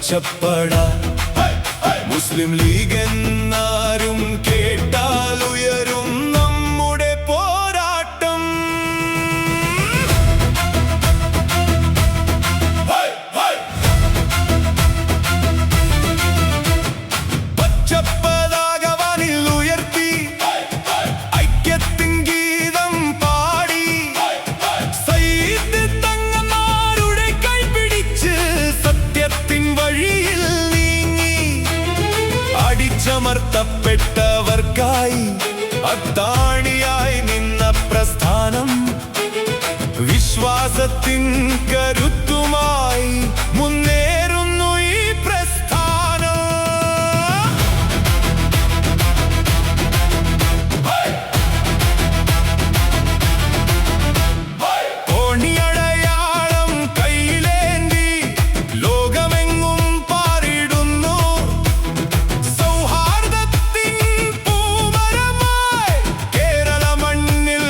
പച്ചപ്പട മുസ്ലിം league എന്നാരും കേട്ടാൽ ഉയരും നമ്മുടെ പോരാട്ടം. പച്ചപ്പതാക വാനിൽ ഉയർത്തി ഐക്യത്തിൻ ഗീതം പാടി സയ്യിദ് തങ്ങന്മാരുടെ കൈപിടിച്ച് സത്യത്തിൻ വഴിയിൽ നീങ്ങി. അടിച്ചമർത്തപ്പെട്ടവർക്കായി അത്താണിയായി നിന്ന പ്രസ്ഥാനം വിശ്വാസത്തിൻ കരുത്തുമായി മുന്നേറുന്നു ഈ പ്രസ്ഥാനം. കോണിയടയാളം കയ്യിലേന്തി ലോകമെങ്ങും പാറിടുന്നു. സൗഹാർദ്ദത്തിൻ പൂമരമായി കേരള മണ്ണിൽ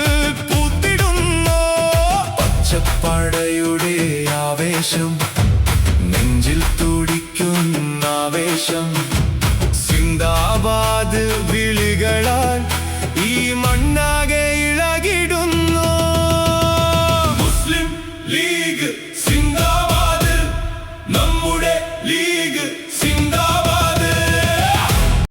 പൂത്തിടുന്നു. പച്ചപ്പടയുടെ ആവേശം നെഞ്ചിൽ തുടിക്കുന്ന ആവേശം സിന്ദാബാദ് വിളികള